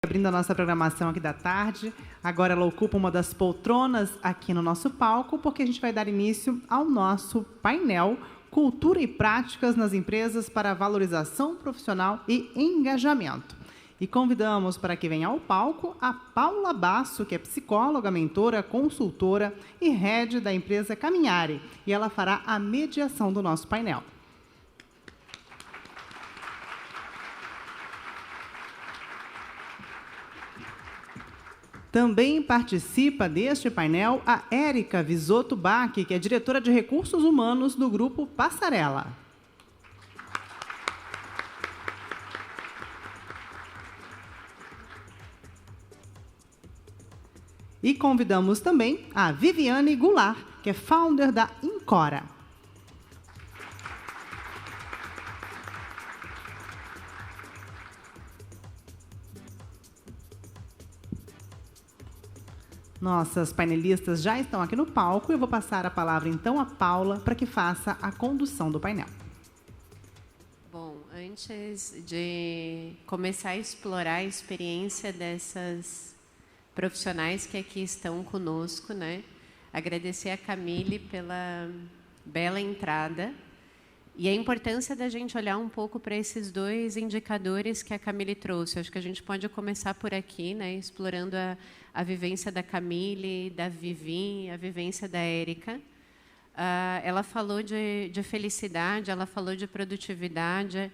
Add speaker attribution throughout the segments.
Speaker 1: Abrindo a nossa programação aqui da tarde, agora ela ocupa uma das poltronas aqui no nosso palco, porque a gente vai dar início ao nosso painel Cultura e Práticas nas Empresas para Valorização Profissional e Engajamento. E convidamos para que venha ao palco a Paula Basso, que é psicóloga, mentora, consultora e head da empresa Caminhare, e ela fará a mediação do nosso painel. Também participa deste painel a Érica Visotto Bach, que é diretora de Recursos Humanos do Grupo Passarela. E convidamos também a Viviane Goulart, que é founder da Incora. Nossas painelistas já estão aqui no palco. Eu vou passar a palavra, então, a Paula para que faça a condução do painel.
Speaker 2: Bom, antes de começar a explorar a experiência dessas profissionais que aqui estão conosco, né? Agradecer a Camille pela bela entrada e a importância da gente olhar um pouco para esses dois indicadores que a Camille trouxe. Acho que a gente pode começar por aqui, né? Explorando a vivência da Camille, da Vivi, a vivência da Érica. Ela falou de felicidade, ela falou de produtividade,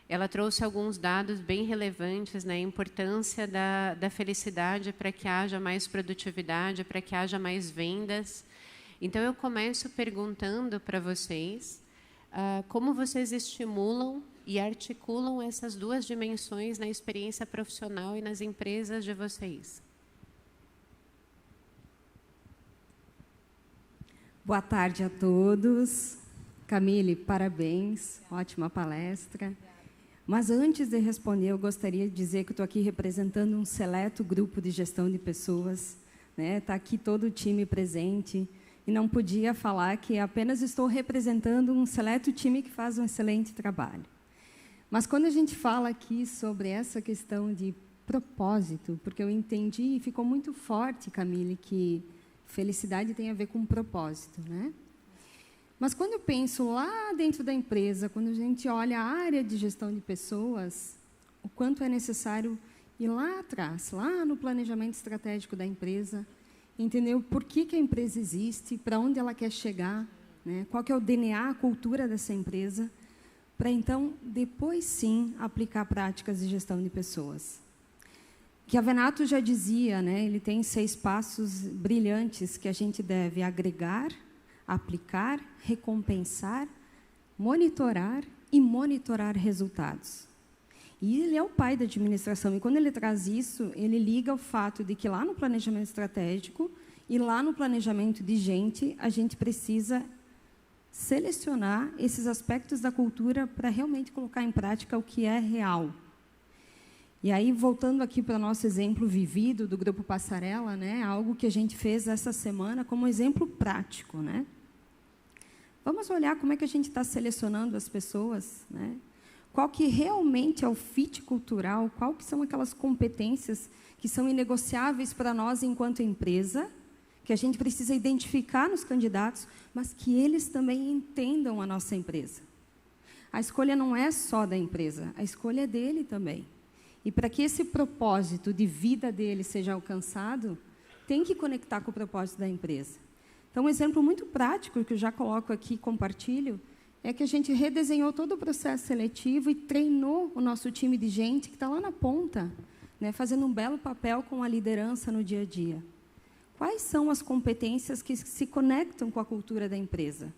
Speaker 2: ela trouxe alguns dados bem relevantes, né? A importância da felicidade para que haja mais produtividade, para que haja mais vendas. Então, eu começo perguntando para vocês como vocês estimulam e articulam essas duas dimensões na experiência profissional e nas empresas de vocês.
Speaker 3: Boa tarde a todos. Camille, parabéns, ótima palestra. Mas antes de responder, eu gostaria de dizer que eu estou aqui representando um seleto grupo de gestão de pessoas, né? Está aqui todo o time presente e não podia falar que apenas estou representando um seleto time que faz um excelente trabalho. Mas quando a gente fala aqui sobre essa questão de propósito, porque eu entendi e ficou muito forte, Camille, que felicidade tem a ver com propósito, né? Mas quando eu penso lá dentro da empresa, quando a gente olha a área de gestão de pessoas, o quanto é necessário ir lá atrás, lá no planejamento estratégico da empresa, entender o porquê que a empresa existe, para onde ela quer chegar, né? Qual que é o DNA, a cultura dessa empresa, para então, depois sim, aplicar práticas de gestão de pessoas. Que a Venato já dizia, né? Ele tem 6 passos brilhantes que a gente deve agregar, aplicar, recompensar, monitorar e monitorar resultados. E ele é o pai da administração. E quando ele traz isso, ele liga o fato de que lá no planejamento estratégico e lá no planejamento de gente, a gente precisa selecionar esses aspectos da cultura para realmente colocar em prática o que é real. E aí, voltando aqui para o nosso exemplo vivido do Grupo Passarela, né, algo que a gente fez essa semana como exemplo prático, né? Vamos olhar como é que a gente está selecionando as pessoas, né? Qual que realmente é o fit cultural, qual que são aquelas competências que são inegociáveis para nós enquanto empresa, que a gente precisa identificar nos candidatos, mas que eles também entendam a nossa empresa. A escolha não é só da empresa, a escolha é dele também. E para que esse propósito de vida dele seja alcançado, tem que conectar com o propósito da empresa. Então, um exemplo muito prático, que eu já coloco aqui e compartilho, é que a gente redesenhou todo o processo seletivo e treinou o nosso time de gente que está lá na ponta, né, fazendo um belo papel com a liderança no dia a dia. Quais são as competências que se conectam com a cultura da empresa?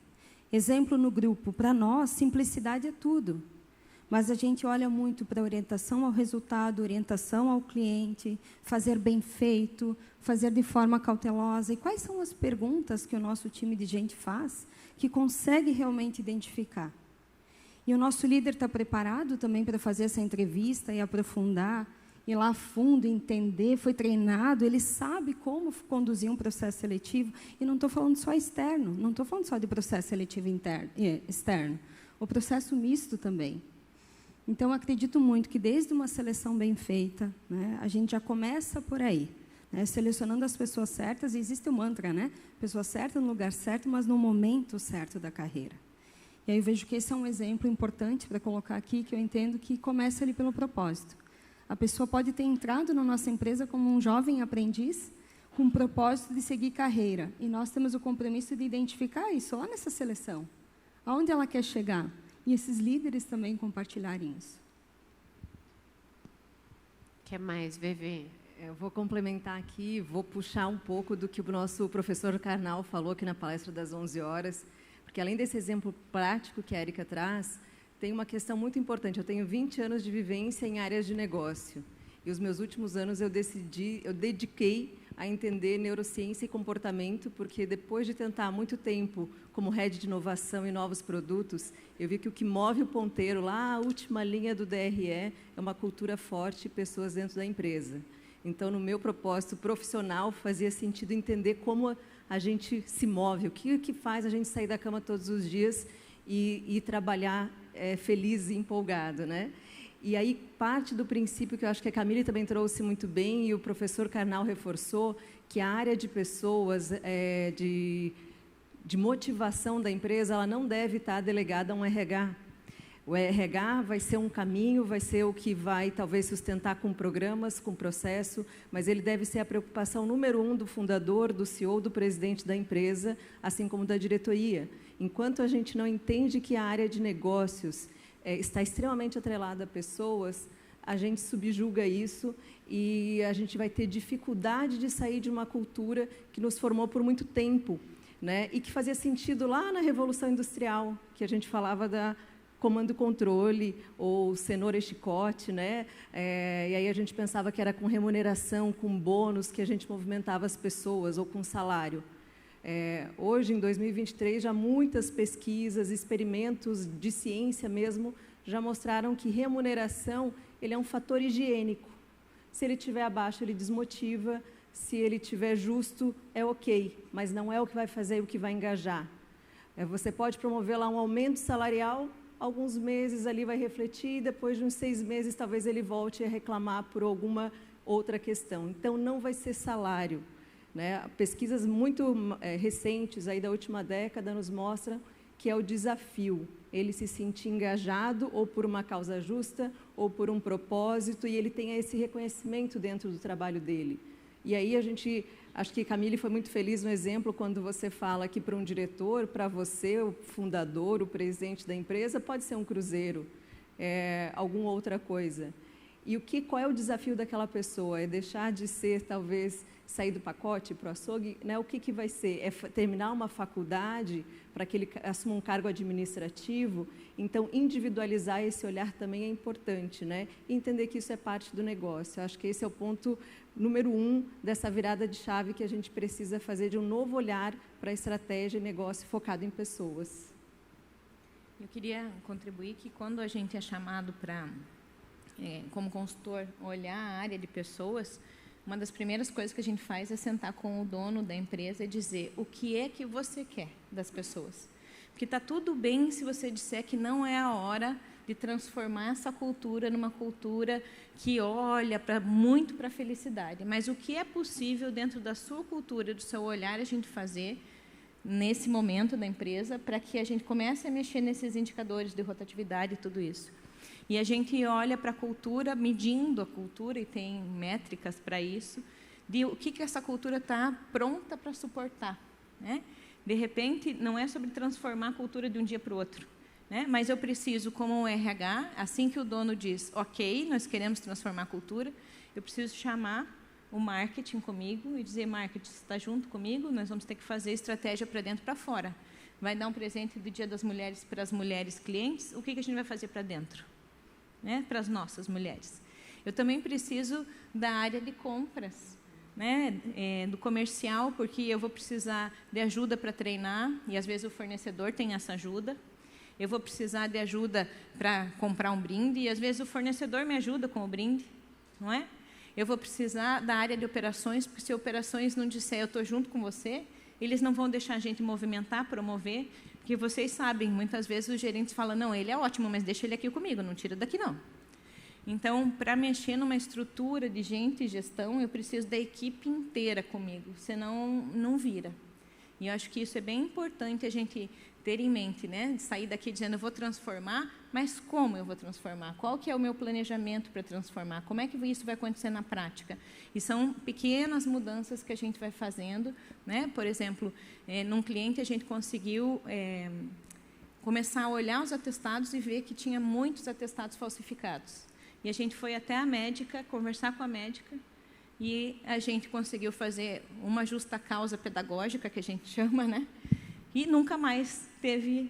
Speaker 3: Exemplo no grupo, para nós, simplicidade é tudo. Mas a gente olha muito para a orientação ao resultado, orientação ao cliente, fazer bem feito, fazer de forma cautelosa. E quais são as perguntas que o nosso time de gente faz que consegue realmente identificar? E o nosso líder está preparado também para fazer essa entrevista e aprofundar, ir lá a fundo, entender, foi treinado, ele sabe como conduzir um processo seletivo. E não estou falando só externo, não estou falando só de processo seletivo externo, o processo misto também. Então, acredito muito que, desde uma seleção bem feita, né, a gente já começa por aí, né, selecionando as pessoas certas. E existe o mantra, né? Pessoa certa no lugar certo, mas no momento certo da carreira. E aí eu vejo que esse é um exemplo importante para colocar aqui, que eu entendo que começa ali pelo propósito. A pessoa pode ter entrado na nossa empresa como um jovem aprendiz, com o propósito de seguir carreira. E nós temos o compromisso de identificar isso lá nessa seleção. Aonde ela quer chegar? E esses líderes também compartilharem isso.
Speaker 2: O que mais, Vivi?
Speaker 4: Eu vou complementar aqui, vou puxar um pouco do que o nosso professor Karnal falou aqui na palestra das 11 horas, porque, além desse exemplo prático que a Érica traz, tem uma questão muito importante. Eu tenho 20 anos de vivência em áreas de negócio. E os meus últimos anos eu dediquei a entender neurociência e comportamento, porque depois de tentar há muito tempo como head de inovação e novos produtos, eu vi que o que move o ponteiro lá, a última linha do DRE, é uma cultura forte e pessoas dentro da empresa. Então, no meu propósito profissional, fazia sentido entender como a gente se move, o que faz a gente sair da cama todos os dias e trabalhar feliz e empolgado, né? E aí, parte do princípio que eu acho que a Camille também trouxe muito bem, e o professor Karnal reforçou, que a área de pessoas, de motivação da empresa, ela não deve estar delegada a um RH. O RH vai ser um caminho, vai ser o que vai, talvez, sustentar com programas, com processo, mas ele deve ser a preocupação número 1 do fundador, do CEO, do presidente da empresa, assim como da diretoria. Enquanto a gente não entende que a área de negócios está extremamente atrelada a pessoas, a gente subjuga isso e a gente vai ter dificuldade de sair de uma cultura que nos formou por muito tempo, né? E que fazia sentido lá na Revolução Industrial, que a gente falava da comando e controle, ou cenoura e chicote, né? E aí a gente pensava que era com remuneração, com bônus, que a gente movimentava as pessoas, ou com salário. Hoje, em 2023, já muitas pesquisas, experimentos de ciência mesmo, já mostraram que remuneração ele é um fator higiênico. Se ele estiver abaixo, ele desmotiva. Se ele estiver justo, é ok, mas não é o que vai fazer, o que vai engajar. Você pode promover lá um aumento salarial, alguns meses ali vai refletir, depois de uns 6 meses, talvez ele volte a reclamar por alguma outra questão. Então, não vai ser salário, né? Pesquisas muito recentes, aí da última década, nos mostram que é o desafio, ele se sentir engajado ou por uma causa justa, ou por um propósito, e ele tenha esse reconhecimento dentro do trabalho dele. E aí acho que Camille foi muito feliz no exemplo quando você fala que para um diretor, para você, o fundador, o presidente da empresa, pode ser um cruzeiro, alguma outra coisa. E qual é o desafio daquela pessoa? É deixar de ser, talvez, sair do pacote para o açougue? Né? O que vai ser? É terminar uma faculdade para que ele assuma um cargo administrativo? Então, individualizar esse olhar também é importante, né? E entender que isso é parte do negócio. Eu acho que esse é o ponto número 1 dessa virada de chave que a gente precisa fazer, de um novo olhar para a estratégia e negócio focado em pessoas.
Speaker 5: Eu queria contribuir que quando a gente é chamado para, como consultor, olhar a área de pessoas, uma das primeiras coisas que a gente faz é sentar com o dono da empresa e dizer o que é que você quer das pessoas. Porque está tudo bem se você disser que não é a hora de transformar essa cultura numa cultura que olha muito para a felicidade. Mas o que é possível dentro da sua cultura, do seu olhar, a gente fazer nesse momento da empresa para que a gente comece a mexer nesses indicadores de rotatividade e tudo isso. E a gente olha para a cultura, medindo a cultura, e tem métricas para isso, de o que essa cultura está pronta para suportar, né? De repente, não é sobre transformar a cultura de um dia para o outro, né? Mas eu preciso, como um RH, assim que o dono diz, ok, nós queremos transformar a cultura, eu preciso chamar o marketing comigo e dizer, marketing, você está junto comigo? Nós vamos ter que fazer estratégia para dentro e para fora. Vai dar um presente do Dia das Mulheres para as mulheres clientes, o que a gente vai fazer para dentro? Né, para as nossas mulheres. Eu também preciso da área de compras, né, do comercial, porque eu vou precisar de ajuda para treinar, e às vezes o fornecedor tem essa ajuda. Eu vou precisar de ajuda para comprar um brinde, e às vezes o fornecedor me ajuda com o brinde, não é? Eu vou precisar da área de operações, porque se operações não disser eu estou junto com você, eles não vão deixar a gente movimentar, promover, Porque vocês sabem, muitas vezes os gerentes falam, não, ele é ótimo, mas deixa ele aqui comigo, não tira daqui não. Então, para mexer numa estrutura de gente e gestão, eu preciso da equipe inteira comigo, senão não vira. E eu acho que isso é bem importante a gente ter em mente, né? De sair daqui dizendo, eu vou transformar, mas como eu vou transformar? Qual que é o meu planejamento para transformar? Como é que isso vai acontecer na prática? E são pequenas mudanças que a gente vai fazendo, né? Por exemplo, num cliente a gente conseguiu começar a olhar os atestados e ver que tinha muitos atestados falsificados. E a gente foi até a médica, conversar com a médica, e a gente conseguiu fazer uma justa causa pedagógica, que a gente chama, né? E nunca mais teve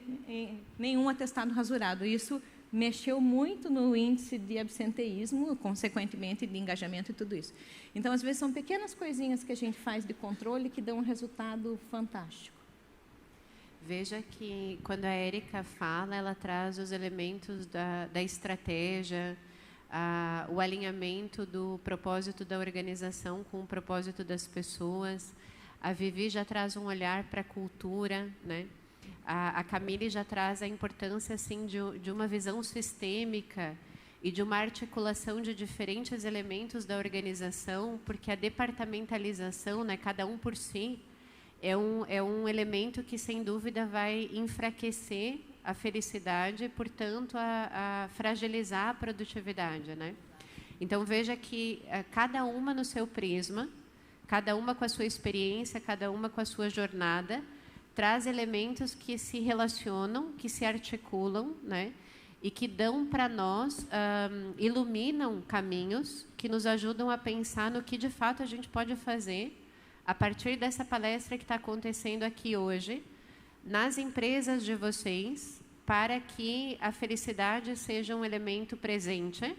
Speaker 5: nenhum atestado rasurado. Isso mexeu muito no índice de absenteísmo, consequentemente de engajamento e tudo isso. Então, às vezes, são pequenas coisinhas que a gente faz de controle que dão um resultado fantástico.
Speaker 2: Veja que, quando a Érica fala, ela traz os elementos da estratégia, o alinhamento do propósito da organização com o propósito das pessoas. A Vivi já traz um olhar para a cultura, né? A Camille já traz a importância assim, de uma visão sistêmica e de uma articulação de diferentes elementos da organização, porque a departamentalização, né, cada um por si, é um elemento que, sem dúvida, vai enfraquecer a felicidade e, portanto, a fragilizar a produtividade, né? Então, veja que cada uma no seu prisma, cada uma com a sua experiência, cada uma com a sua jornada, traz elementos que se relacionam, que se articulam, né? E que dão para nós, iluminam caminhos que nos ajudam a pensar no que, de fato, a gente pode fazer a partir dessa palestra que está acontecendo aqui hoje, nas empresas de vocês, para que a felicidade seja um elemento presente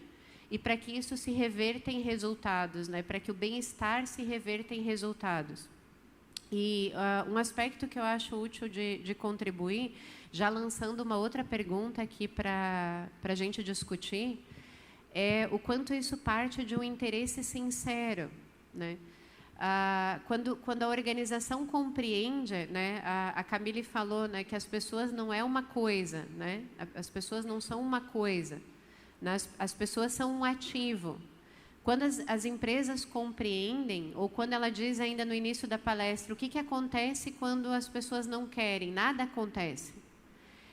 Speaker 2: e para que isso se reverta em resultados, né? Para que o bem-estar se reverta em resultados. E um aspecto que eu acho útil de contribuir, já lançando uma outra pergunta aqui para a gente discutir, é o quanto isso parte de um interesse sincero, né? Quando a organização compreende, né, a Camille falou, né, que as pessoas não é uma coisa, né? As pessoas não são uma coisa, né? As pessoas são um ativo. Quando as empresas compreendem, ou quando ela diz ainda no início da palestra, o que acontece quando as pessoas não querem? Nada acontece.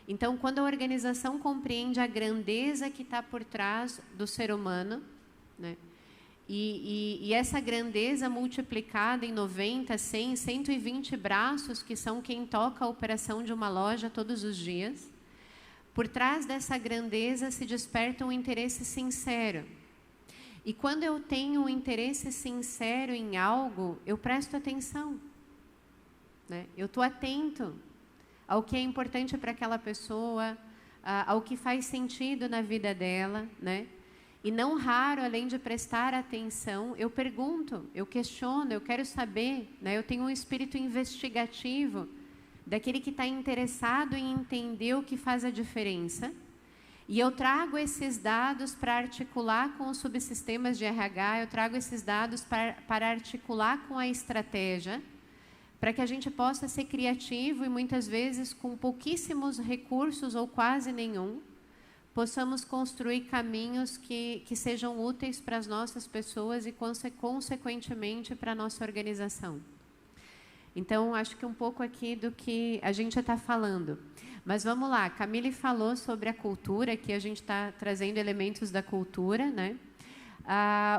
Speaker 2: Então, quando a organização compreende a grandeza que está por trás do ser humano, né? E essa grandeza multiplicada em 90, 100, 120 braços, que são quem toca a operação de uma loja todos os dias, por trás dessa grandeza se desperta um interesse sincero. E quando eu tenho um interesse sincero em algo, eu presto atenção, né? Eu estou atento ao que é importante para aquela pessoa, ao que faz sentido na vida dela, né? E não raro, além de prestar atenção, eu pergunto, eu questiono, eu quero saber, né? Eu tenho um espírito investigativo, daquele que está interessado em entender o que faz a diferença. E eu trago esses dados para articular com os subsistemas de RH, eu trago esses dados para articular com a estratégia, para que a gente possa ser criativo e, muitas vezes, com pouquíssimos recursos ou quase nenhum, possamos construir caminhos que sejam úteis para as nossas pessoas e, consequentemente, para a nossa organização. Então, acho que um pouco aqui do que a gente está falando. Mas vamos lá, Camille falou sobre a cultura, que a gente está trazendo elementos da cultura, né?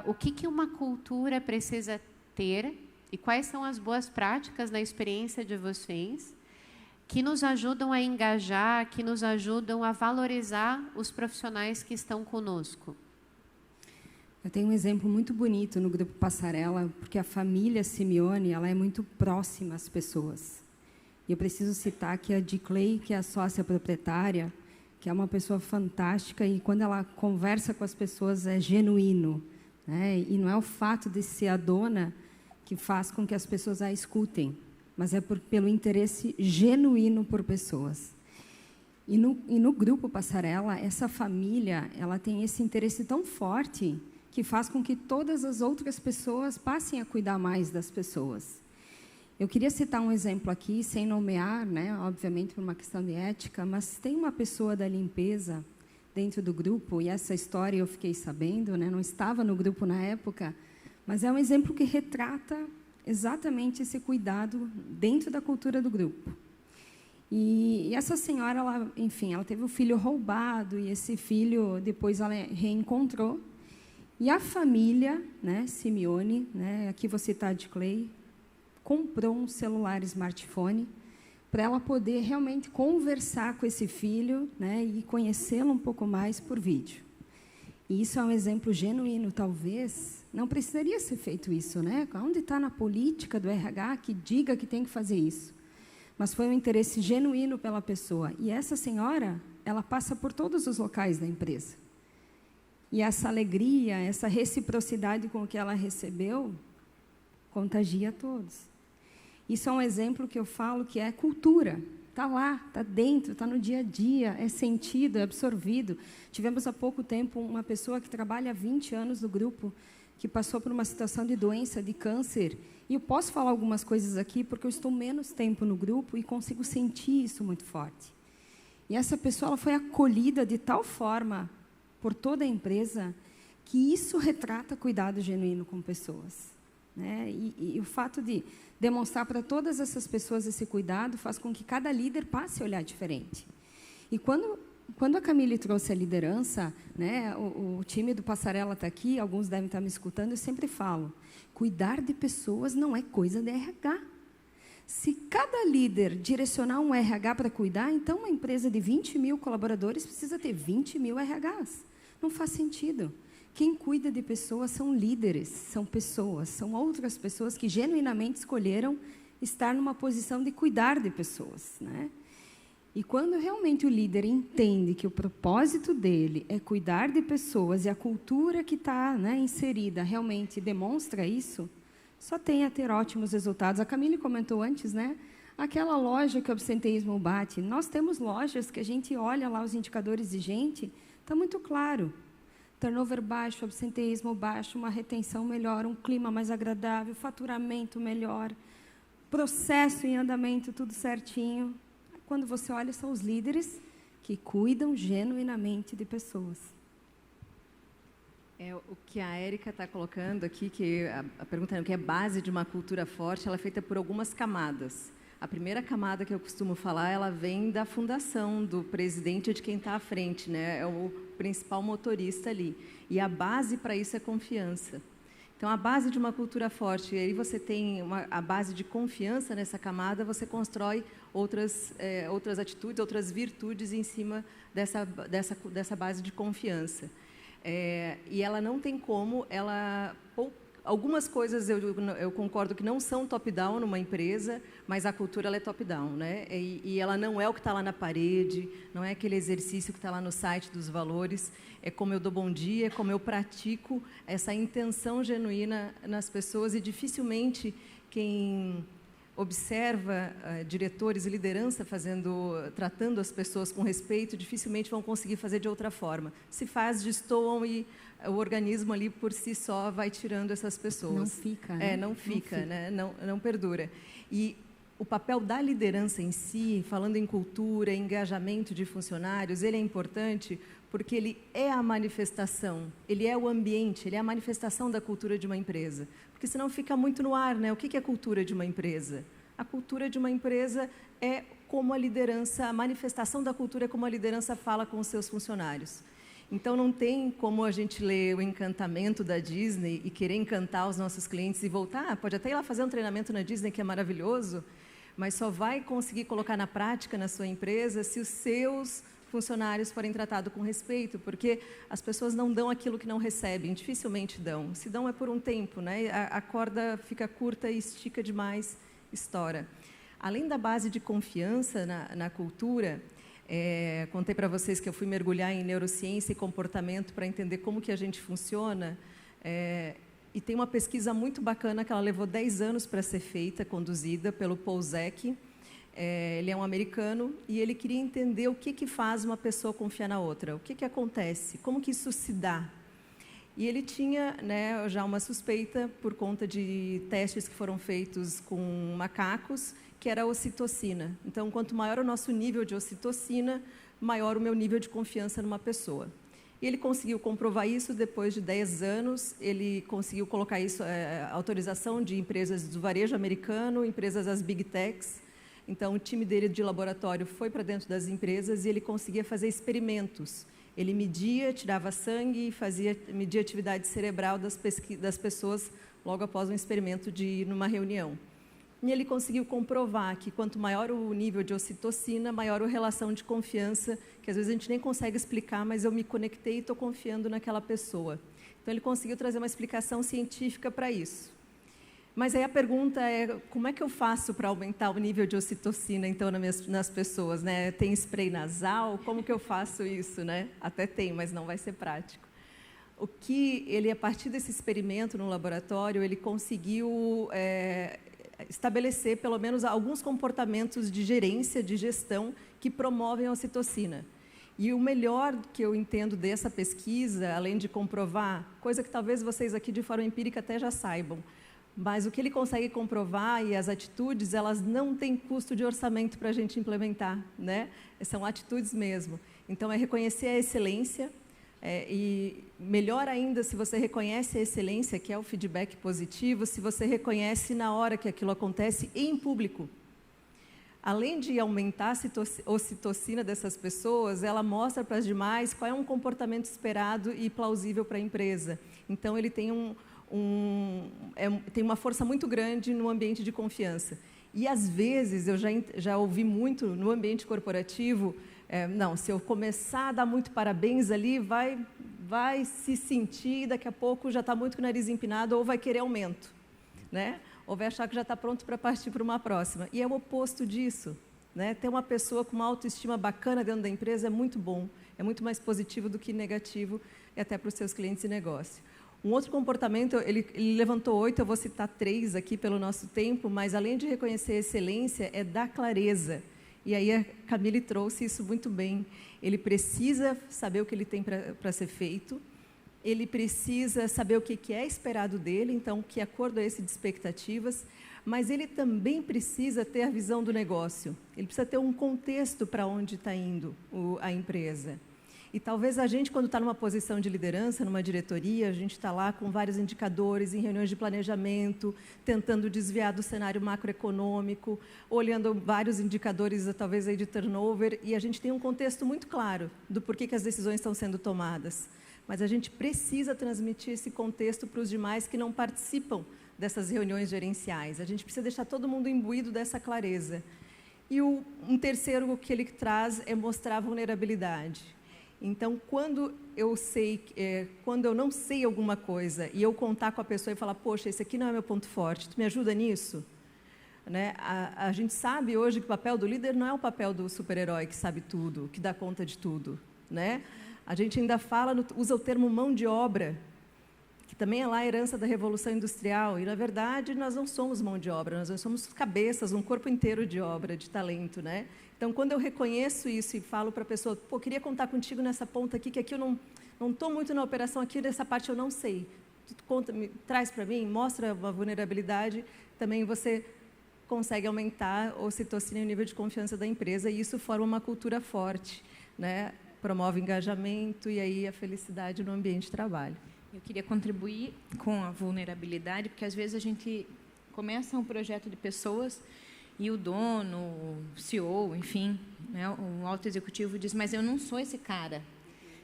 Speaker 2: O que uma cultura precisa ter e quais são as boas práticas na experiência de vocês que nos ajudam a engajar, que nos ajudam a valorizar os profissionais que estão conosco?
Speaker 3: Eu tenho um exemplo muito bonito no Grupo Passarela, porque a família Simeone, ela é muito próxima às pessoas. E eu preciso citar aqui a Diclei, que é a sócia proprietária, que é uma pessoa fantástica, e quando ela conversa com as pessoas é genuíno, né? E não é o fato de ser a dona que faz com que as pessoas a escutem, mas é pelo interesse genuíno por pessoas. E no Grupo Passarela, essa família, ela tem esse interesse tão forte que faz com que todas as outras pessoas passem a cuidar mais das pessoas. Eu queria citar um exemplo aqui, sem nomear, né, obviamente por uma questão de ética, mas tem uma pessoa da limpeza dentro do grupo, e essa história eu fiquei sabendo, né, não estava no grupo na época, mas é um exemplo que retrata exatamente esse cuidado dentro da cultura do grupo. E essa senhora, ela, enfim, ela teve um filho roubado, e esse filho, depois ela reencontrou, e a família, né, Simeone, né, aqui vou citar de Clay, comprou um celular smartphone para ela poder realmente conversar com esse filho, né, e conhecê-lo um pouco mais por vídeo. E isso é um exemplo genuíno, talvez. Não precisaria ser feito isso, né? Onde está na política do RH que diga que tem que fazer isso? Mas foi um interesse genuíno pela pessoa. E essa senhora, ela passa por todos os locais da empresa. E essa alegria, essa reciprocidade com que ela recebeu, contagia a todos. Isso é um exemplo que eu falo que é cultura. Está lá, está dentro, está no dia a dia, é sentido, é absorvido. Tivemos há pouco tempo uma pessoa que trabalha há 20 anos no grupo, que passou por uma situação de doença, de câncer. E eu posso falar algumas coisas aqui, porque eu estou menos tempo no grupo e consigo sentir isso muito forte. E essa pessoa ela foi acolhida de tal forma por toda a empresa, que isso retrata cuidado genuíno com pessoas, né? E o fato de demonstrar para todas essas pessoas esse cuidado faz com que cada líder passe a olhar diferente. E quando a Camille trouxe a liderança, né, o time do Passarela está aqui, alguns devem estar me escutando, eu sempre falo, cuidar de pessoas não é coisa de RH. Se cada líder direcionar um RH para cuidar, então uma empresa de 20 mil colaboradores precisa ter 20 mil RHs. Não faz sentido. Quem cuida de pessoas são líderes, são pessoas, são outras pessoas que genuinamente escolheram estar numa posição de cuidar de pessoas, né? E quando realmente o líder entende que o propósito dele é cuidar de pessoas e a cultura que está, né, inserida realmente demonstra isso, só tem a ter ótimos resultados. A Camille comentou antes, né? Aquela loja que o absenteísmo bate. Nós temos lojas que a gente olha lá os indicadores de gente, está muito claro. Turnover baixo, absenteísmo baixo, uma retenção melhor, um clima mais agradável, faturamento melhor, processo em andamento, tudo certinho. Quando você olha, são os líderes que cuidam genuinamente de pessoas.
Speaker 4: O que a Érica está colocando aqui, que a pergunta é o que é base de uma cultura forte, ela é feita por algumas camadas. A primeira camada que eu costumo falar, ela vem da fundação, do presidente, de quem está à frente, né? É o principal motorista ali. E a base para isso é confiança. Então, a base de uma cultura forte, e aí você tem a base de confiança nessa camada, você constrói outras atitudes, outras virtudes em cima dessa base de confiança. E ela não tem como, algumas coisas eu concordo que não são top-down numa empresa, mas a cultura ela é top-down, né? E ela não é o que está lá na parede, não é aquele exercício que está lá no site dos valores, é como eu dou bom dia, é como eu pratico essa intenção genuína nas pessoas, e dificilmente quem observa diretores e liderança tratando as pessoas com respeito, dificilmente vão conseguir fazer de outra forma. Se faz, destoam e o organismo ali por si só vai tirando essas pessoas.
Speaker 3: Não fica, né?
Speaker 4: Não fica, né? Não perdura. E o papel da liderança em si, falando em cultura, engajamento de funcionários, ele é importante porque ele é a manifestação, ele é o ambiente, ele é a manifestação da cultura de uma empresa. Porque senão fica muito no ar, né? O que é a cultura de uma empresa? A cultura de uma empresa é como a liderança, a manifestação da cultura é como a liderança fala com os seus funcionários. Então, não tem como a gente ler o encantamento da Disney e querer encantar os nossos clientes e voltar. Pode até ir lá fazer um treinamento na Disney, que é maravilhoso, mas só vai conseguir colocar na prática na sua empresa se os seus funcionários forem tratados com respeito, porque as pessoas não dão aquilo que não recebem, dificilmente dão. Se dão é por um tempo, né? A corda fica curta e estica demais, estoura. Além da base de confiança na cultura, contei para vocês que eu fui mergulhar em neurociência e comportamento para entender como que a gente funciona, e tem uma pesquisa muito bacana que ela levou 10 anos para ser feita, conduzida pelo Paul Zek. Ele é um americano e ele queria entender o que faz uma pessoa confiar na outra, o que acontece, como que isso se dá. E ele tinha, né, já uma suspeita por conta de testes que foram feitos com macacos, que era a ocitocina. Então, quanto maior o nosso nível de ocitocina, maior o meu nível de confiança numa pessoa. E ele conseguiu comprovar isso depois de 10 anos, ele conseguiu colocar isso, autorização de empresas do varejo americano, empresas das Big Techs. Então, o time dele de laboratório foi para dentro das empresas e ele conseguia fazer experimentos. Ele media, tirava sangue, media a atividade cerebral das pessoas logo após um experimento numa reunião. E ele conseguiu comprovar que quanto maior o nível de ocitocina, maior a relação de confiança, que às vezes a gente nem consegue explicar, mas eu me conectei e estou confiando naquela pessoa. Então, ele conseguiu trazer uma explicação científica para isso. Mas aí a pergunta é, como é que eu faço para aumentar o nível de ocitocina, então, nas pessoas, né? Tem spray nasal? Como que eu faço isso, né? Até tem, mas não vai ser prático. O que ele, a partir desse experimento no laboratório, ele conseguiu estabelecer, pelo menos, alguns comportamentos de gerência, de gestão, que promovem a ocitocina. E o melhor que eu entendo dessa pesquisa, além de comprovar, coisa que talvez vocês aqui de forma empírica até já saibam, mas o que ele consegue comprovar e as atitudes, elas não têm custo de orçamento para a gente implementar, né? São atitudes mesmo. Então, é reconhecer a excelência, e melhor ainda se você reconhece a excelência, que é o feedback positivo, se você reconhece na hora que aquilo acontece em público. Além de aumentar a ocitocina dessas pessoas, ela mostra para as demais qual é um comportamento esperado e plausível para a empresa. Então, ele tem tem uma força muito grande no ambiente de confiança. E, às vezes, eu já ouvi muito no ambiente corporativo, não, se eu começar a dar muito parabéns ali, vai se sentir, daqui a pouco já está muito com o nariz empinado, ou vai querer aumento, né? Ou vai achar que já está pronto para partir para uma próxima. E é o oposto disso, né? Ter uma pessoa com uma autoestima bacana dentro da empresa é muito bom, é muito mais positivo do que negativo, e até para os seus clientes e negócio. Um outro comportamento, ele levantou 8, eu vou citar 3 aqui pelo nosso tempo, mas além de reconhecer a excelência, é dar clareza. E aí a Camille trouxe isso muito bem. Ele precisa saber o que ele tem para ser feito, ele precisa saber o que é esperado dele, então, que acordo é esse de expectativas, mas ele também precisa ter a visão do negócio. Ele precisa ter um contexto para onde está indo a empresa. E talvez a gente, quando está numa posição de liderança, numa diretoria, a gente está lá com vários indicadores, em reuniões de planejamento, tentando desviar do cenário macroeconômico, olhando vários indicadores, talvez, aí de turnover, e a gente tem um contexto muito claro do porquê que as decisões estão sendo tomadas. Mas a gente precisa transmitir esse contexto para os demais que não participam dessas reuniões gerenciais. A gente precisa deixar todo mundo imbuído dessa clareza. E um terceiro que ele traz é mostrar vulnerabilidade. Então, quando eu não sei alguma coisa e eu contar com a pessoa e falar, poxa, esse aqui não é meu ponto forte, tu me ajuda nisso? Né? A gente sabe hoje que o papel do líder não é o papel do super-herói que sabe tudo, que dá conta de tudo, né? A gente ainda usa o termo mão de obra, que também é lá a herança da Revolução Industrial, e, na verdade, nós não somos mão de obra, nós somos cabeças, um corpo inteiro de obra, de talento, né? Então, quando eu reconheço isso e falo para a pessoa, pô, queria contar contigo nessa ponta aqui, que aqui eu não estou muito na operação, aqui nessa parte eu não sei. Tu traz para mim, mostra uma vulnerabilidade, também você consegue aumentar a ocitocina e o nível de confiança da empresa, e isso forma uma cultura forte, né? Promove engajamento e aí a felicidade no ambiente de trabalho.
Speaker 5: Eu queria contribuir com a vulnerabilidade, porque às vezes a gente começa um projeto de pessoas e o dono, o CEO, enfim, né, o alto executivo diz, mas eu não sou esse cara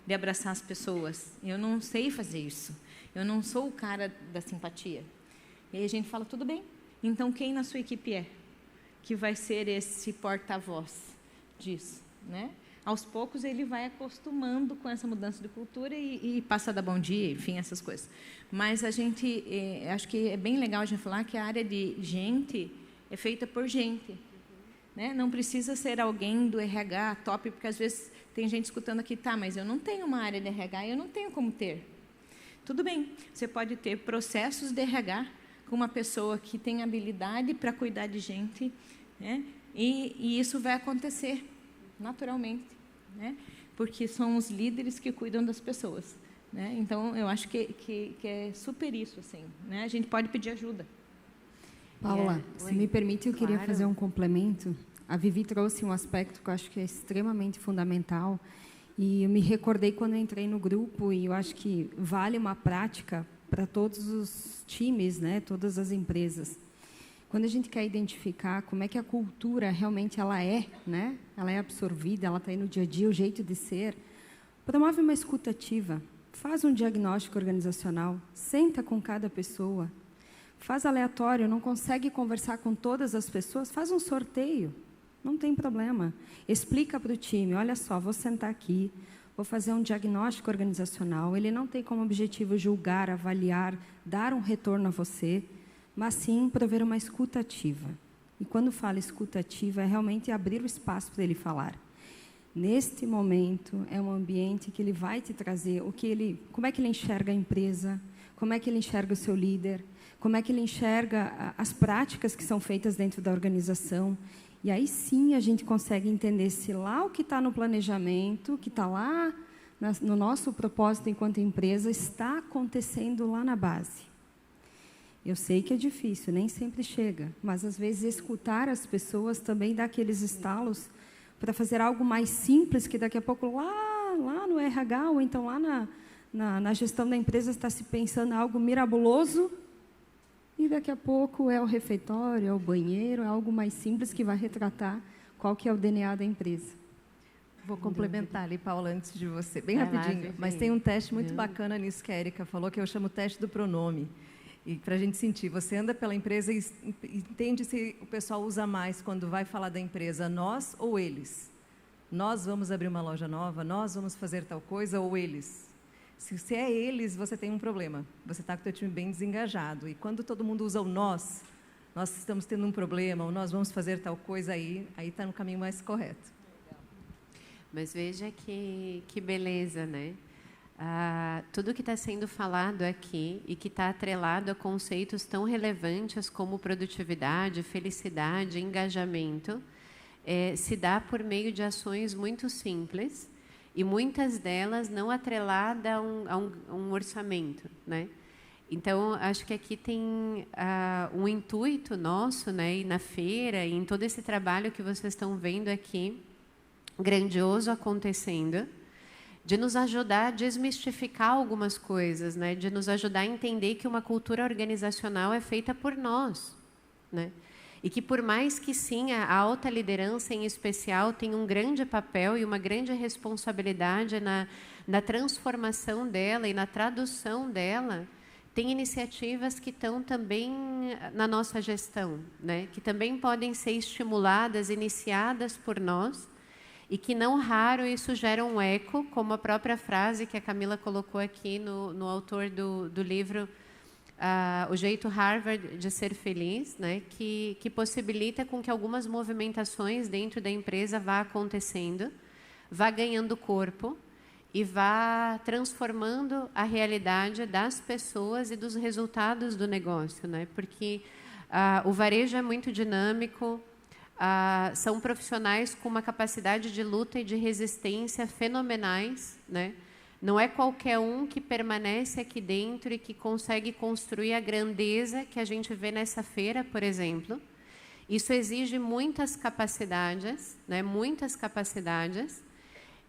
Speaker 5: de abraçar as pessoas, eu não sei fazer isso, eu não sou o cara da simpatia. E aí a gente fala, tudo bem, então quem na sua equipe é que vai ser esse porta-voz disso, né? Aos poucos ele vai acostumando com essa mudança de cultura e passa a dar bom dia, enfim, essas coisas. Mas a gente, acho que é bem legal a gente falar que a área de gente é feita por gente, né? Não precisa ser alguém do RH top, porque às vezes tem gente escutando aqui, tá, mas eu não tenho uma área de RH, eu não tenho como ter. Tudo bem, você pode ter processos de RH com uma pessoa que tem habilidade para cuidar de gente, né? E isso vai acontecer naturalmente, né? Porque são os líderes que cuidam das pessoas. né? Então, eu acho que é super isso, assim, né? A gente pode pedir ajuda.
Speaker 3: Paula, se me permite, eu queria fazer um complemento. A Vivi trouxe um aspecto que eu acho que é extremamente fundamental, e eu me recordei quando eu entrei no grupo, e eu acho que vale uma prática para todos os times, né, todas as empresas. Quando a gente quer identificar como é que a cultura realmente ela é, né, ela é absorvida, ela está aí no dia a dia, o jeito de ser, promove uma escuta ativa, faz um diagnóstico organizacional, senta com cada pessoa, faz aleatório, não consegue conversar com todas as pessoas, faz um sorteio, não tem problema. Explica para o time, olha só, vou sentar aqui, vou fazer um diagnóstico organizacional, ele não tem como objetivo julgar, avaliar, dar um retorno a você, mas sim prover uma escuta ativa. E quando fala escuta ativa, é realmente abrir o espaço para ele falar. Neste momento, é um ambiente que ele vai te trazer como é que ele enxerga a empresa, como é que ele enxerga o seu líder, como é que ele enxerga as práticas que são feitas dentro da organização. E aí sim a gente consegue entender se lá o que está no planejamento, que está lá no nosso propósito enquanto empresa, está acontecendo lá na base. Eu sei que é difícil, nem sempre chega, mas às vezes escutar as pessoas também dá aqueles estalos para fazer algo mais simples, que daqui a pouco lá no RH, ou então lá na gestão da empresa está se pensando em algo mirabuloso, e daqui a pouco é o refeitório, é o banheiro, é algo mais simples que vai retratar qual que é o DNA da empresa.
Speaker 4: Vou complementar ali, Paula, antes de você, bem rapidinho, mas tem um teste muito bacana nisso que a Érica falou, que eu chamo teste do pronome. E para a gente sentir, você anda pela empresa e entende se o pessoal usa mais quando vai falar da empresa, nós ou eles. Nós vamos abrir uma loja nova, nós vamos fazer tal coisa ou eles. Se é eles, você tem um problema. Você está com o seu time bem desengajado. E quando todo mundo usa o nós estamos tendo um problema, ou nós vamos fazer tal coisa aí está no caminho mais correto.
Speaker 2: Mas veja que beleza, né? Tudo que está sendo falado aqui e que está atrelado a conceitos tão relevantes como produtividade, felicidade, engajamento, se dá por meio de ações muito simples e muitas delas não atreladas a um orçamento, né? Então, acho que aqui tem um intuito nosso, né, e na feira, e em todo esse trabalho que vocês estão vendo aqui, grandioso acontecendo, de nos ajudar a desmistificar algumas coisas, né? De nos ajudar a entender que uma cultura organizacional é feita por nós, né? E que, por mais que sim, a alta liderança, em especial, tem um grande papel e uma grande responsabilidade na transformação dela e na tradução dela, tem iniciativas que estão também na nossa gestão, né? Que também podem ser estimuladas, iniciadas por nós, e que, não raro, isso gera um eco, como a própria frase que a Camila colocou aqui no autor do livro O Jeito Harvard de Ser Feliz, né, que possibilita com que algumas movimentações dentro da empresa vá acontecendo, vá ganhando corpo e vá transformando a realidade das pessoas e dos resultados do negócio, né? Porque o varejo é muito dinâmico, são profissionais com uma capacidade de luta e de resistência fenomenais, né? Não é qualquer um que permanece aqui dentro e que consegue construir a grandeza que a gente vê nessa feira, por exemplo. Isso exige muitas capacidades, né? Muitas capacidades.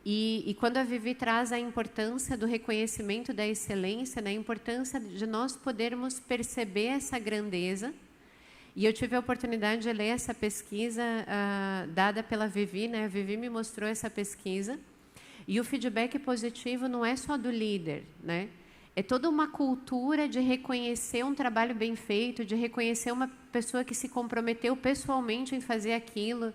Speaker 2: E quando a Vivi traz a importância do reconhecimento da excelência, né? A importância de nós podermos perceber essa grandeza. E eu tive a oportunidade de ler essa pesquisa dada pela Vivi, né? A Vivi me mostrou essa pesquisa. E o feedback positivo não é só do líder, né? É toda uma cultura de reconhecer um trabalho bem feito, de reconhecer uma pessoa que se comprometeu pessoalmente em fazer aquilo,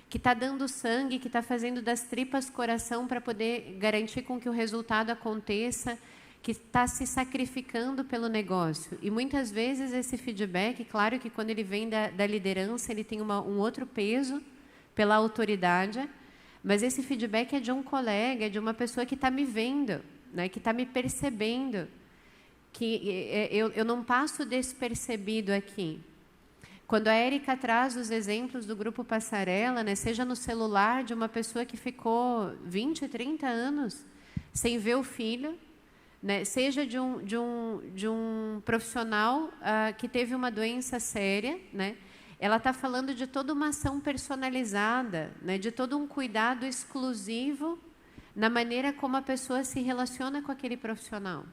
Speaker 2: que está dando sangue, que está fazendo das tripas coração para poder garantir com que o resultado aconteça, que está se sacrificando pelo negócio. E muitas vezes esse feedback, claro que quando ele vem da liderança, ele tem um outro peso pela autoridade, mas esse feedback é de um colega, é de uma pessoa que está me vendo, né, que está me percebendo, que eu não passo despercebido aqui. Quando a Érica traz os exemplos do Grupo Passarela, né, seja no celular de uma pessoa que ficou 20, 30 anos sem ver o filho, né? Seja de um profissional que teve uma doença séria, né? Ela está falando de toda uma ação personalizada, né? De todo um cuidado exclusivo na maneira como a pessoa se relaciona com aquele profissional.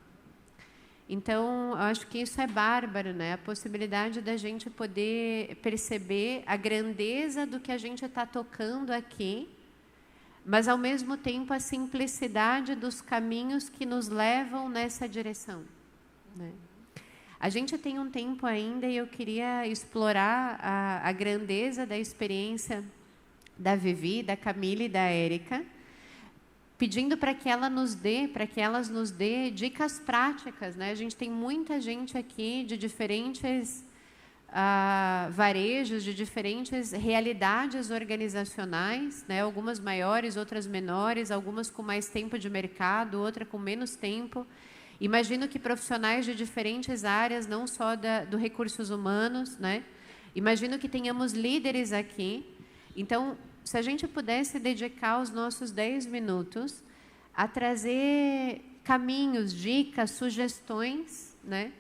Speaker 2: Então, eu acho que isso é bárbaro, né? A possibilidade da gente poder perceber a grandeza do que a gente está tocando aqui, mas, ao mesmo tempo, a simplicidade dos caminhos que nos levam nessa direção, né? A gente tem um tempo ainda e eu queria explorar a grandeza da experiência da Vivi, da Camille e da Érica, pedindo para que elas nos dê dicas práticas, né? A gente tem muita gente aqui de diferentes varejos, de diferentes realidades organizacionais, né? Algumas maiores, outras menores, algumas com mais tempo de mercado, outra com menos tempo. Imagino que profissionais de diferentes áreas, não só do recursos humanos, né? Imagino que tenhamos líderes aqui. Então, se a gente pudesse dedicar os nossos 10 minutos a trazer caminhos, dicas, sugestões, né,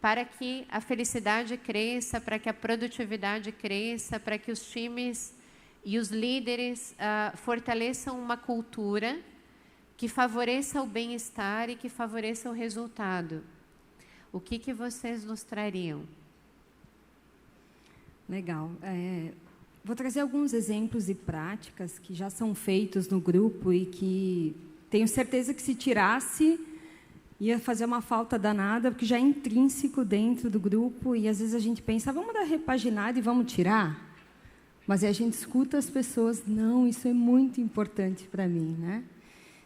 Speaker 2: para que a felicidade cresça, para que a produtividade cresça, para que os times e os líderes fortaleçam uma cultura que favoreça o bem-estar e que favoreça o resultado. O que vocês nos trariam?
Speaker 3: Legal. Vou trazer alguns exemplos e práticas que já são feitos no grupo e que tenho certeza que, se tirasse, ia fazer uma falta danada, porque já é intrínseco dentro do grupo e, às vezes, a gente pensa, vamos dar repaginada e vamos tirar? Mas aí a gente escuta as pessoas, não, isso é muito importante para mim, né?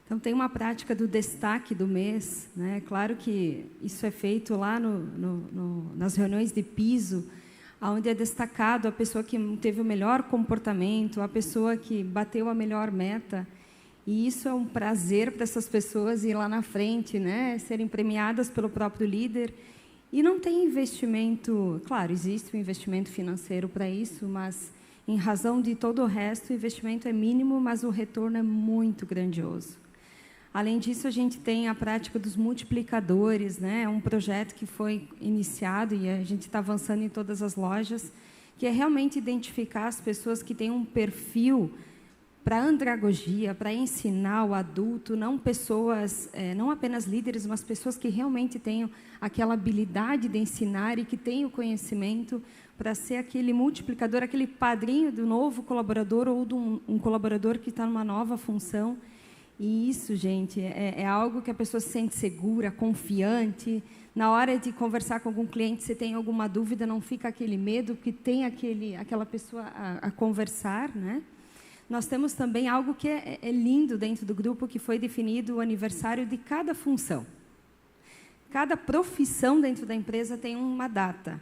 Speaker 3: Então, tem uma prática do destaque do mês, né? Claro que isso é feito lá nas reuniões de piso, onde é destacado a pessoa que teve o melhor comportamento, a pessoa que bateu a melhor meta. E isso é um prazer para essas pessoas ir lá na frente, né? Serem premiadas pelo próprio líder. E não tem investimento, claro, existe um investimento financeiro para isso, mas, em razão de todo o resto, o investimento é mínimo, mas o retorno é muito grandioso. Além disso, a gente tem a prática dos multiplicadores, né? É um projeto que foi iniciado e a gente está avançando em todas as lojas, que é realmente identificar as pessoas que têm um perfil para andragogia, para ensinar o adulto, não pessoas, não apenas líderes, mas pessoas que realmente tenham aquela habilidade de ensinar e que tenham o conhecimento para ser aquele multiplicador, aquele padrinho do novo colaborador ou de um colaborador que está numa nova função. E isso, gente, é algo que a pessoa se sente segura, confiante. Na hora de conversar com algum cliente, se tem alguma dúvida, não fica aquele medo, que tem aquela pessoa a conversar, né? Nós temos também algo que é lindo dentro do grupo, que foi definido o aniversário de cada função. Cada profissão dentro da empresa tem uma data.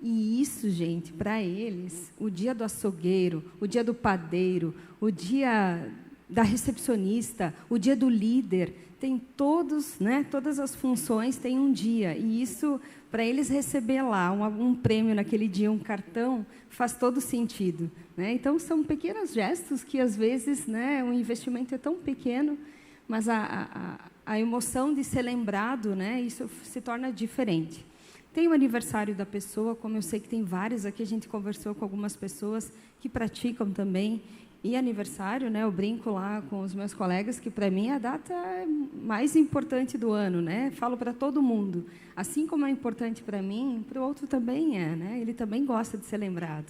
Speaker 3: E isso, gente, para eles, o dia do açougueiro, o dia do padeiro, o dia da recepcionista, o dia do líder, tem todas as funções têm um dia. E isso, para eles receber lá um prêmio naquele dia, um cartão, faz todo sentido, né? Então, são pequenos gestos que, às vezes, né, o investimento é tão pequeno, mas a emoção de ser lembrado, né, isso se torna diferente. Tem o aniversário da pessoa, como eu sei que tem vários aqui, a gente conversou com algumas pessoas que praticam também. E aniversário, né, eu brinco lá com os meus colegas que, para mim, a data mais importante do ano, né? Falo para todo mundo. Assim como é importante para mim, para o outro também é, né? Ele também gosta de ser lembrado,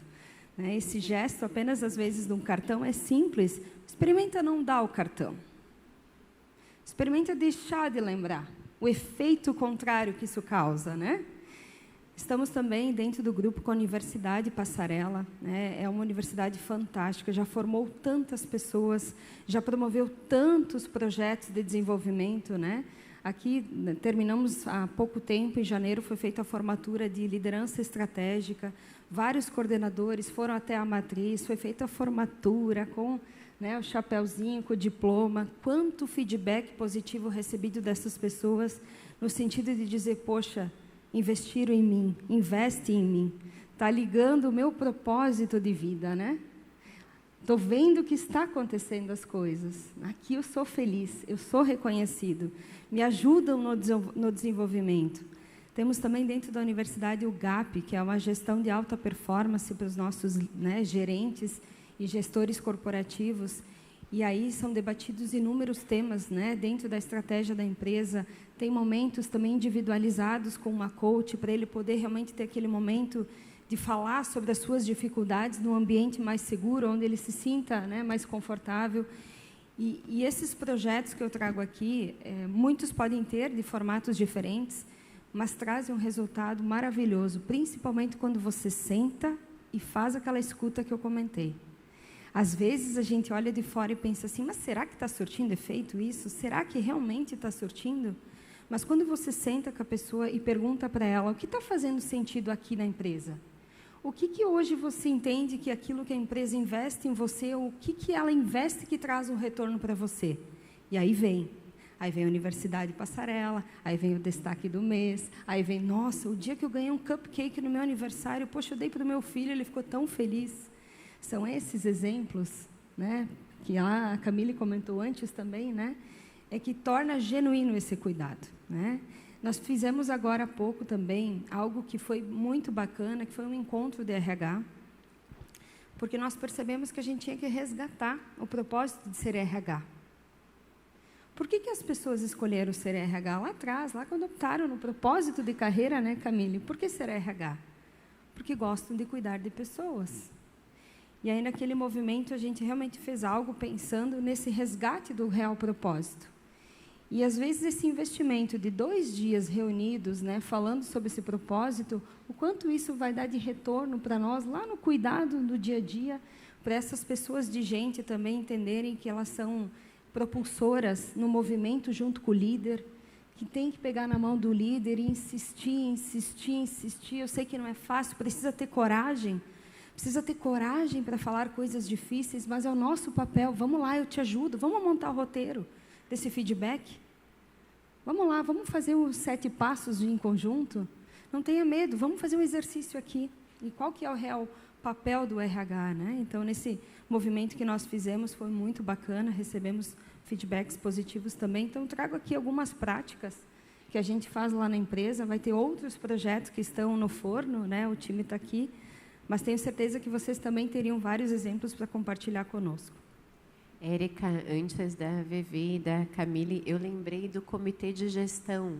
Speaker 3: né? Esse gesto, apenas às vezes, de um cartão é simples. Experimenta não dar o cartão. Experimenta deixar de lembrar. O efeito contrário que isso causa, né? Estamos também dentro do grupo com a Universidade Passarela, né? É uma universidade fantástica, já formou tantas pessoas, já promoveu tantos projetos de desenvolvimento, né? Aqui, terminamos há pouco tempo, em janeiro, foi feita a formatura de liderança estratégica, vários coordenadores foram até a matriz, foi feita a formatura com, né, o chapéuzinho, com o diploma. Quanto feedback positivo recebido dessas pessoas, no sentido de dizer, poxa, investiram em mim, investe em mim. Está ligando o meu propósito de vida, né? estou vendo que está acontecendo as coisas. Aqui eu sou feliz, eu sou reconhecido. Me ajudam no desenvolvimento. Temos também dentro da universidade o GAP, que é uma gestão de alta performance para os nossos, né, gerentes e gestores corporativos. E aí são debatidos inúmeros temas, né, dentro da estratégia da empresa. Tem momentos também individualizados com uma coach, para ele poder realmente ter aquele momento de falar sobre as suas dificuldades num ambiente mais seguro, onde ele se sinta, né, mais confortável. E esses projetos que eu trago aqui, muitos podem ter de formatos diferentes, mas trazem um resultado maravilhoso, principalmente quando você senta e faz aquela escuta que eu comentei. Às vezes a gente olha de fora e pensa assim, mas será que está surtindo efeito isso? Será que realmente está surtindo? Mas quando você senta com a pessoa e pergunta para ela, o que está fazendo sentido aqui na empresa? O que hoje você entende que aquilo que a empresa investe em você, o que ela investe que traz um retorno para você? E aí vem a Universidade Passarela, aí vem o destaque do mês, aí vem, nossa, o dia que eu ganhei um cupcake no meu aniversário, poxa, eu dei para o meu filho, ele ficou tão feliz. São esses exemplos, né, que a Camille comentou antes também, né, é que torna genuíno esse cuidado, né? Nós fizemos agora há pouco também algo que foi muito bacana, que foi um encontro de RH, porque nós percebemos que a gente tinha que resgatar o propósito de ser RH. Por que as pessoas escolheram ser RH lá atrás, lá quando optaram no propósito de carreira, né, Camille? Por que ser RH? Porque gostam de cuidar de pessoas. E aí, naquele movimento, a gente realmente fez algo pensando nesse resgate do real propósito. E, às vezes, esse investimento de 2 dias reunidos, né, falando sobre esse propósito, o quanto isso vai dar de retorno para nós, lá no cuidado do dia a dia, para essas pessoas de gente também entenderem que elas são propulsoras no movimento junto com o líder, que tem que pegar na mão do líder e insistir, insistir, insistir. Eu sei que não é fácil, precisa ter coragem para falar coisas difíceis, mas é o nosso papel. Vamos lá, eu te ajudo, vamos montar o roteiro desse feedback. Vamos lá, vamos fazer os 7 passos em conjunto. Não tenha medo, vamos fazer um exercício aqui. E qual que é o real papel do RH, né? Então, nesse movimento que nós fizemos, foi muito bacana, recebemos feedbacks positivos também. Então, trago aqui algumas práticas que a gente faz lá na empresa. Vai ter outros projetos que estão no forno, né? O time está aqui, mas tenho certeza que vocês também teriam vários exemplos para compartilhar conosco.
Speaker 2: Érica, antes da Vivi e da Camille, eu lembrei do comitê de gestão.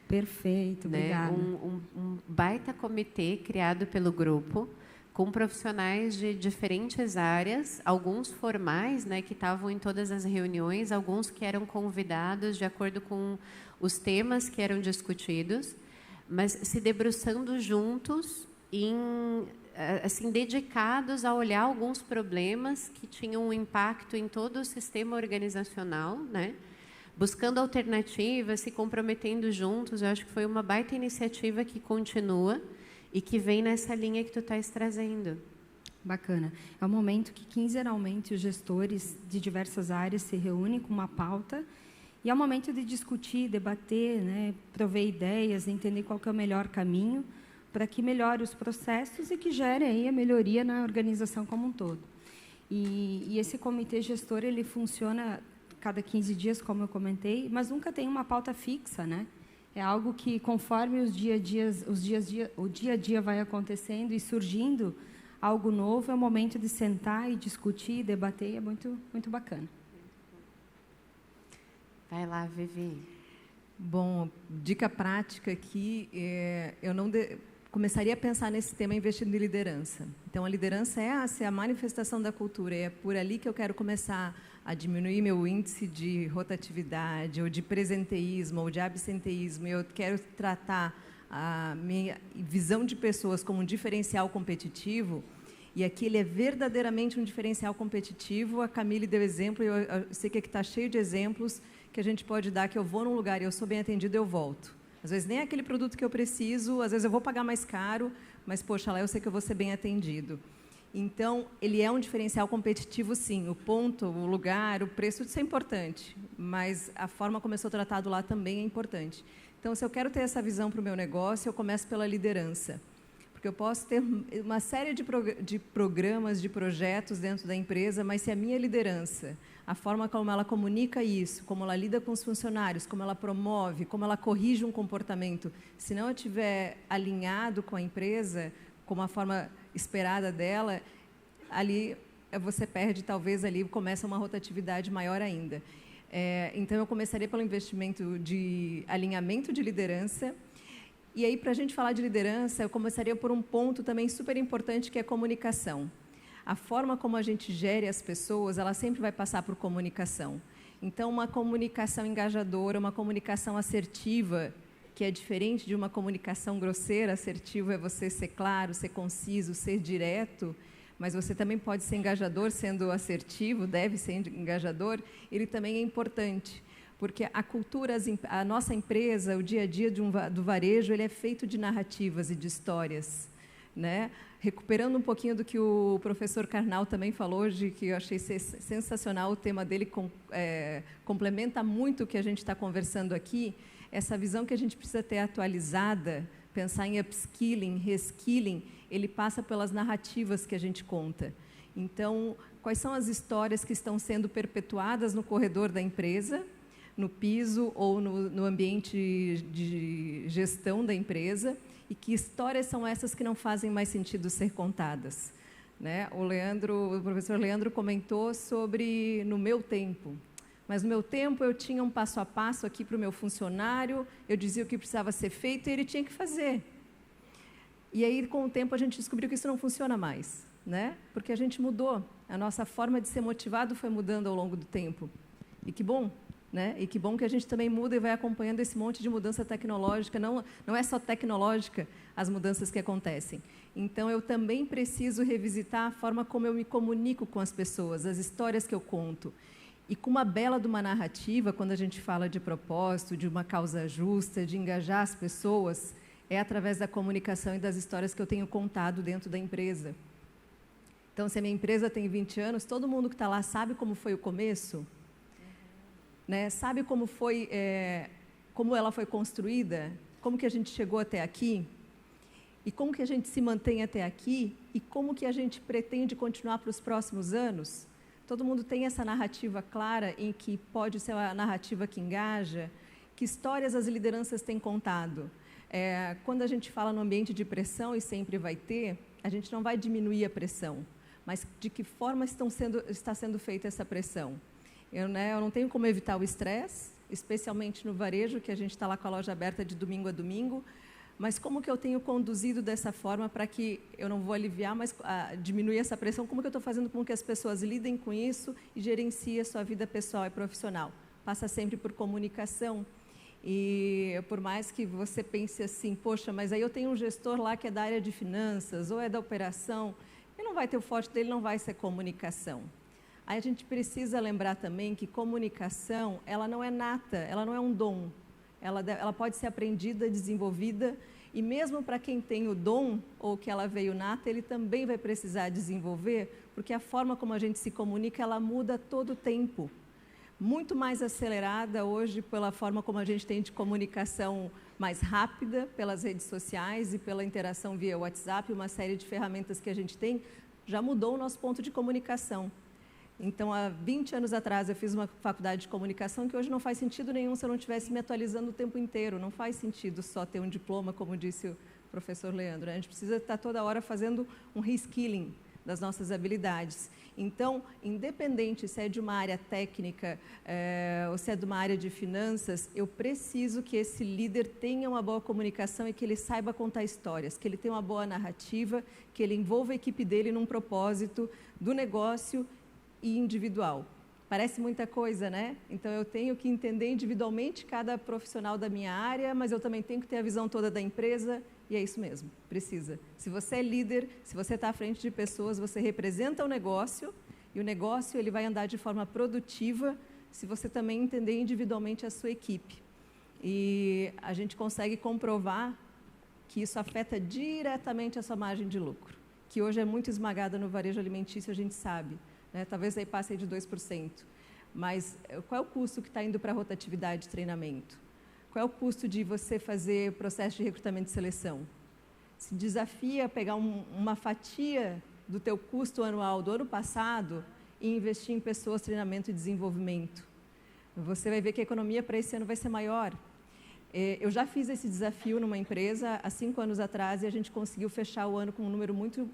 Speaker 3: Perfeito, obrigada.
Speaker 2: Um baita comitê criado pelo grupo, com profissionais de diferentes áreas, alguns formais, né, que estavam em todas as reuniões, alguns que eram convidados de acordo com os temas que eram discutidos, mas se debruçando juntos, assim, dedicados a olhar alguns problemas que tinham um impacto em todo o sistema organizacional, né, buscando alternativas, se comprometendo juntos. Eu acho que foi uma baita iniciativa que continua e que vem nessa linha que tu estás trazendo.
Speaker 3: Bacana. É um momento que, quinzenalmente, os gestores de diversas áreas se reúnem com uma pauta e é um momento de discutir, debater, né, prover ideias, entender qual que é o melhor caminho para que melhore os processos e que gere aí a melhoria na organização como um todo. E esse comitê gestor, ele funciona cada 15 dias, como eu comentei, mas nunca tem uma pauta fixa, né? É algo que, conforme o dia a dia vai acontecendo e surgindo algo novo, é o momento de sentar e discutir, debater, é muito, muito bacana.
Speaker 2: Vai lá, Vivi.
Speaker 4: Bom, dica prática aqui, eu não começaria a pensar nesse tema investindo em liderança. Então, a liderança é a manifestação da cultura, é por ali que eu quero começar a diminuir meu índice de rotatividade, ou de presenteísmo, ou de absenteísmo. Eu quero tratar a minha visão de pessoas como um diferencial competitivo, e aqui ele é verdadeiramente um diferencial competitivo. A Camille deu exemplo, eu sei que aqui está cheio de exemplos que a gente pode dar, que eu vou num lugar e eu sou bem atendido, eu volto. Às vezes nem é aquele produto que eu preciso, às vezes eu vou pagar mais caro, mas, poxa, lá eu sei que eu vou ser bem atendido. Então, ele é um diferencial competitivo, sim. O ponto, o lugar, o preço, isso é importante, mas a forma como eu sou tratado lá também é importante. Então, se eu quero ter essa visão para o meu negócio, eu começo pela liderança. Porque eu posso ter uma série de programas, de projetos dentro da empresa, mas se a minha liderança, a forma como ela comunica isso, como ela lida com os funcionários, como ela promove, como ela corrige um comportamento, se não eu estiver alinhado com a empresa, com a forma esperada dela, ali você perde, talvez ali começa uma rotatividade maior ainda. Então, eu começaria pelo investimento de alinhamento de liderança. E aí, para a gente falar de liderança, eu começaria por um ponto também super importante, que é a comunicação. A forma como a gente gere as pessoas, ela sempre vai passar por comunicação. Então, uma comunicação engajadora, uma comunicação assertiva, que é diferente de uma comunicação grosseira. Assertivo é você ser claro, ser conciso, ser direto, mas você também pode ser engajador sendo assertivo, deve ser engajador. Ele também é importante, porque a cultura, a nossa empresa, o dia a dia do varejo, ele é feito de narrativas e de histórias, né? Recuperando um pouquinho do que o professor Karnal também falou hoje, que eu achei sensacional, o tema dele complementa muito o que a gente está conversando aqui, essa visão que a gente precisa ter atualizada, pensar em upskilling, reskilling, ele passa pelas narrativas que a gente conta. Então, quais são as histórias que estão sendo perpetuadas no corredor da empresa, no piso ou no ambiente de gestão da empresa, e que histórias são essas que não fazem mais sentido ser contadas, né? O professor Leandro comentou sobre no meu tempo, mas no meu tempo eu tinha um passo a passo aqui para o meu funcionário, eu dizia o que precisava ser feito e ele tinha que fazer. E aí, com o tempo, a gente descobriu que isso não funciona mais, né? Porque a gente mudou, a nossa forma de ser motivado foi mudando ao longo do tempo. E que bom, né? E que bom que a gente também muda e vai acompanhando esse monte de mudança tecnológica. Não é só tecnológica as mudanças que acontecem. Então, eu também preciso revisitar a forma como eu me comunico com as pessoas, as histórias que eu conto. E com uma bela de uma narrativa, quando a gente fala de propósito, de uma causa justa, de engajar as pessoas, é através da comunicação e das histórias que eu tenho contado dentro da empresa. Então, se a minha empresa tem 20 anos, todo mundo que está lá sabe como foi o começo? Né? Sabe como foi, como ela foi construída? Como que a gente chegou até aqui? E como que a gente se mantém até aqui? E como que a gente pretende continuar para os próximos anos? Todo mundo tem essa narrativa clara em que pode ser uma narrativa que engaja. Que histórias as lideranças têm contado? Quando a gente fala no ambiente de pressão, e sempre vai ter, a gente não vai diminuir a pressão, mas de que forma está sendo feita essa pressão? Eu não tenho como evitar o estresse, especialmente no varejo, que a gente está lá com a loja aberta de domingo a domingo, mas como que eu tenho conduzido dessa forma para que eu não vou aliviar, mas diminuir essa pressão? Como que eu estou fazendo com que as pessoas lidem com isso e gerenciem a sua vida pessoal e profissional? Passa sempre por comunicação. E por mais que você pense assim, poxa, mas aí eu tenho um gestor lá que é da área de finanças ou é da operação, ele não vai ter o forte dele, não vai ser comunicação. Aí a gente precisa lembrar também que comunicação, ela não é nata, ela não é um dom. Ela pode ser aprendida, desenvolvida, e mesmo para quem tem o dom ou que ela veio nata, ele também vai precisar desenvolver, porque a forma como a gente se comunica, ela muda todo o tempo. Muito mais acelerada hoje pela forma como a gente tem de comunicação mais rápida, pelas redes sociais e pela interação via WhatsApp, uma série de ferramentas que a gente tem, já mudou o nosso ponto de comunicação. Então, há 20 anos atrás, eu fiz uma faculdade de comunicação que hoje não faz sentido nenhum se eu não estivesse me atualizando o tempo inteiro. Não faz sentido só ter um diploma, como disse o professor Leandro. A gente precisa estar toda hora fazendo um reskilling das nossas habilidades. Então, independente se é de uma área técnica ou se é de uma área de finanças, eu preciso que esse líder tenha uma boa comunicação e que ele saiba contar histórias, que ele tenha uma boa narrativa, que ele envolva a equipe dele num propósito do negócio e individual. Parece muita coisa, né? Então, eu tenho que entender individualmente cada profissional da minha área, mas eu também tenho que ter a visão toda da empresa, e é isso mesmo, precisa. Se você é líder, se você está à frente de pessoas, você representa o negócio, e o negócio ele vai andar de forma produtiva se você também entender individualmente a sua equipe. E a gente consegue comprovar que isso afeta diretamente a sua margem de lucro, que hoje é muito esmagada no varejo alimentício, a gente sabe. Né? Talvez aí passe aí de 2%. Mas qual é o custo que está indo para a rotatividade de treinamento? Qual é o custo de você fazer processo de recrutamento e seleção? se desafia a pegar uma fatia do teu custo anual do ano passado e investir em pessoas, treinamento e desenvolvimento. Você vai ver que a economia para esse ano vai ser maior. Eu já fiz esse desafio numa empresa há 5 anos atrás e a gente conseguiu fechar o ano com um número muito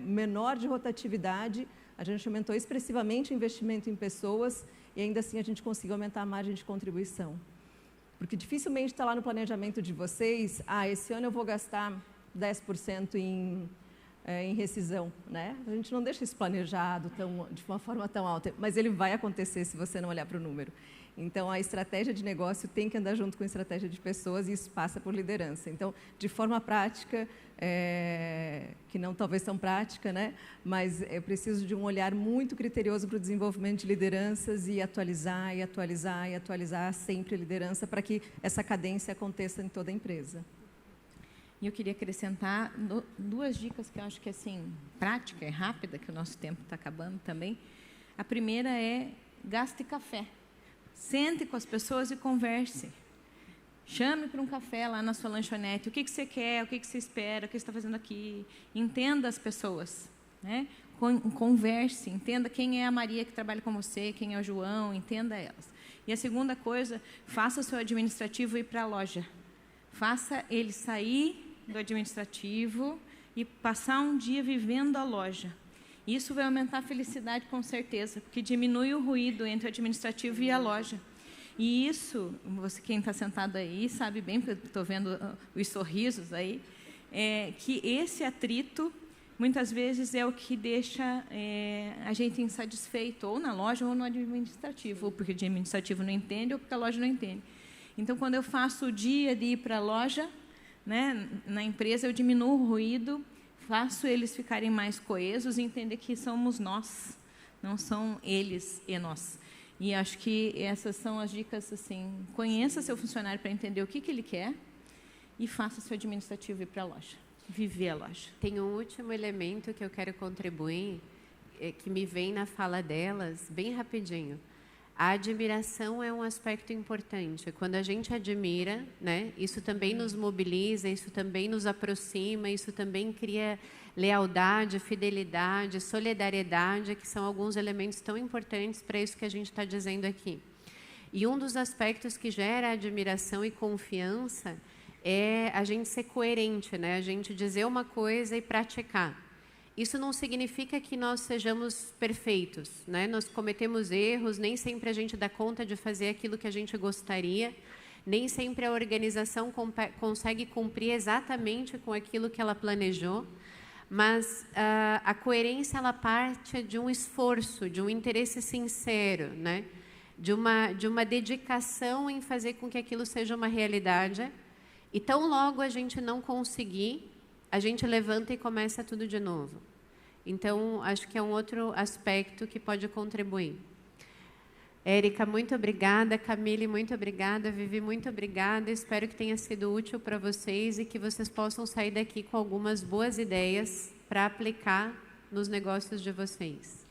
Speaker 4: menor de rotatividade. A gente aumentou expressivamente o investimento em pessoas e ainda assim a gente conseguiu aumentar a margem de contribuição. Porque dificilmente está lá no planejamento de vocês, esse ano eu vou gastar 10% em rescisão, né? A gente não deixa isso planejado de uma forma tão alta, mas ele vai acontecer se você não olhar para o número. Então, a estratégia de negócio tem que andar junto com a estratégia de pessoas e isso passa por liderança. Então, de forma prática, que não talvez tão prática, né? Mas eu preciso de um olhar muito criterioso para o desenvolvimento de lideranças e atualizar, e atualizar, e atualizar sempre a liderança para que essa cadência aconteça em toda a empresa.
Speaker 5: E eu queria acrescentar 2 dicas que eu acho que assim, prática e rápida, que o nosso tempo está acabando também. A primeira é gaste café. Sente com as pessoas e converse. Chame para um café lá na sua lanchonete. O que você quer, o que você espera, o que você está fazendo aqui. Entenda as pessoas, né? Converse, entenda quem é a Maria que trabalha com você, quem é o João, entenda elas. E a segunda coisa, faça o seu administrativo ir para a loja. Faça ele sair do administrativo e passar um dia vivendo a loja. Isso vai aumentar a felicidade com certeza, porque diminui o ruído entre o administrativo e a loja. E isso, quem está sentado aí sabe bem, porque estou vendo os sorrisos aí, que esse atrito, muitas vezes, é o que deixa a gente insatisfeito, ou na loja ou no administrativo, ou porque o administrativo não entende, ou porque a loja não entende. Então, quando eu faço o dia de ir para a loja, né, na empresa, eu diminuo o ruído, faço eles ficarem mais coesos e entender que somos nós, não são eles e nós. E acho que essas são as dicas, assim, conheça seu funcionário para entender o que ele quer e faça seu administrativo ir para a loja, viver a loja.
Speaker 2: Tem um último elemento que eu quero contribuir, que me vem na fala delas, bem rapidinho. A admiração é um aspecto importante. Quando a gente admira, né, isso também nos mobiliza, isso também nos aproxima, isso também cria lealdade, fidelidade, solidariedade, que são alguns elementos tão importantes para isso que a gente está dizendo aqui. E um dos aspectos que gera admiração e confiança é a gente ser coerente, né? A gente dizer uma coisa e praticar. Isso não significa que nós sejamos perfeitos, né? Nós cometemos erros, nem sempre a gente dá conta de fazer aquilo que a gente gostaria, nem sempre a organização consegue cumprir exatamente com aquilo que ela planejou, mas a coerência ela parte de um esforço, de um interesse sincero, né? De uma dedicação em fazer com que aquilo seja uma realidade. E tão logo a gente não conseguir, a gente levanta e começa tudo de novo. Então, acho que é um outro aspecto que pode contribuir. Érica, muito obrigada. Camille, muito obrigada. Vivi, muito obrigada. Espero que tenha sido útil para vocês e que vocês possam sair daqui com algumas boas ideias para aplicar nos negócios de vocês.